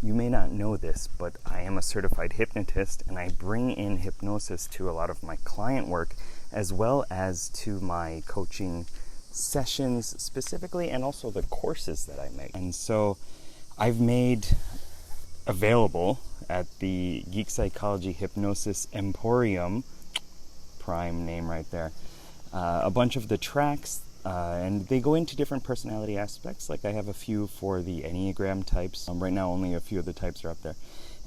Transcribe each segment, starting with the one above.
You may not know this, but I am a certified hypnotist, and I bring in hypnosis to a lot of my client work as well as to my coaching sessions specifically, and also the courses that I make. And so I've made available at the Geek Psychology Hypnosis Emporium, prime name right there, a bunch of the tracks, and they go into different personality aspects. Like I have a few for the Enneagram types. Right now only a few of the types are up there.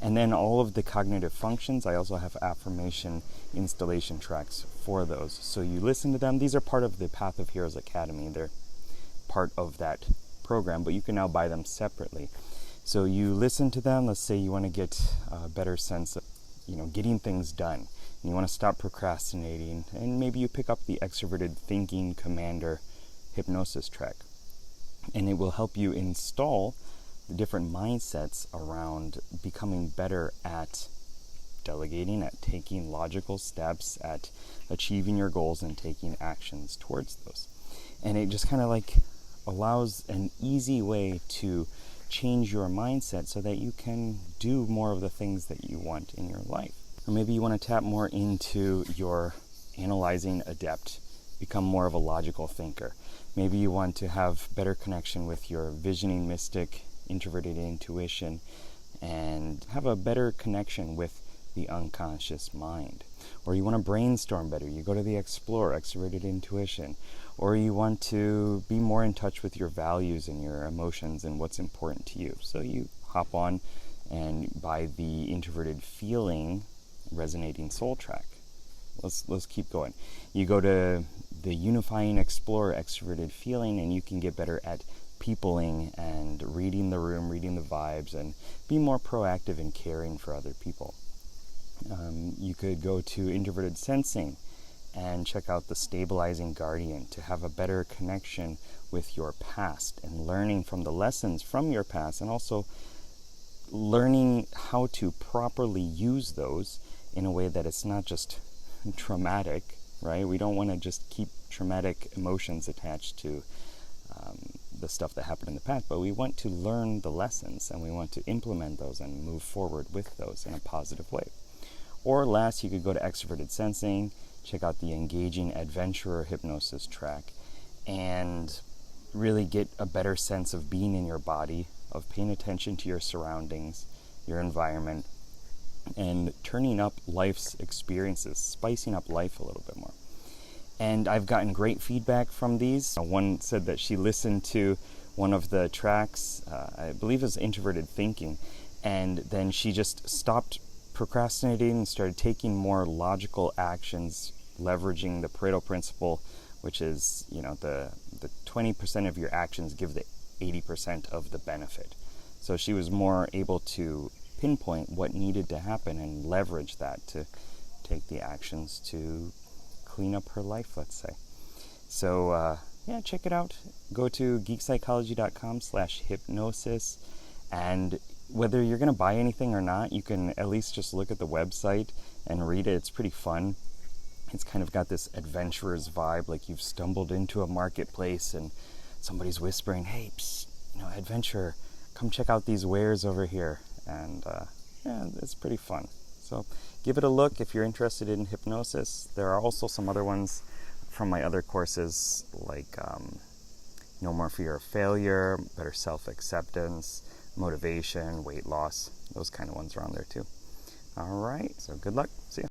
And then all of the cognitive functions. I also have affirmation installation tracks for those. So you listen to them. These are part of the Path of Heroes Academy. They're part of that program, but you can now buy them separately. So you listen to them. Let's say you want to get a better sense of, getting things done. And you want to stop procrastinating, and maybe you pick up the Extroverted Thinking Commander hypnosis track. And it will help you install the different mindsets around becoming better at delegating, at taking logical steps, at achieving your goals and taking actions towards those. And it just kind of like allows an easy way to change your mindset so that you can do more of the things that you want in your life. Or maybe you want to tap more into your analyzing adept, become more of a logical thinker. Maybe you want to have better connection with your visioning mystic, introverted intuition, and have a better connection with the unconscious mind. Or you want to brainstorm better. You go to the Explore, extroverted intuition. Or you want to be more in touch with your values and your emotions and what's important to you. So you hop on and buy the Introverted Feeling Resonating Soul track. Let's keep going. You go to the Unifying Explorer Extroverted Feeling, and you can get better at peopling and reading the room, reading the vibes, and be more proactive in caring for other people. You could go to Introverted Sensing and check out the Stabilizing Guardian to have a better connection with your past and learning from the lessons from your past, and also learning how to properly use those in a way that it's not just traumatic, right? We don't want to just keep traumatic emotions attached to the stuff that happened in the past, but we want to learn the lessons, and we want to implement those and move forward with those in a positive way. Or last, you could go to Extroverted Sensing, check out the Engaging Adventurer Hypnosis track, and really get a better sense of being in your body, of paying attention to your surroundings, your environment, and turning up life's experiences, spicing up life a little bit more. And I've gotten great feedback from these. One said that she listened to one of the tracks, I believe it was Introverted Thinking, and then she just stopped procrastinating and started taking more logical actions, leveraging the Pareto principle, which is, the 20% of your actions give the 80% of the benefit. So she was more able to pinpoint what needed to happen and leverage that to take the actions to clean up her life, let's say. So, check it out. Go to geekpsychology.com/hypnosis, and whether you're going to buy anything or not, you can at least just look at the website and read it. It's pretty fun. It's kind of got this adventurer's vibe, like you've stumbled into a marketplace and somebody's whispering, "Hey, psst, adventurer, come check out these wares over here." And it's pretty fun. So give it a look if you're interested in hypnosis. There are also some other ones from my other courses, like No More Fear of Failure, Better Self-Acceptance, Motivation, Weight Loss. Those kind of ones are on there too. All right, so good luck. See ya.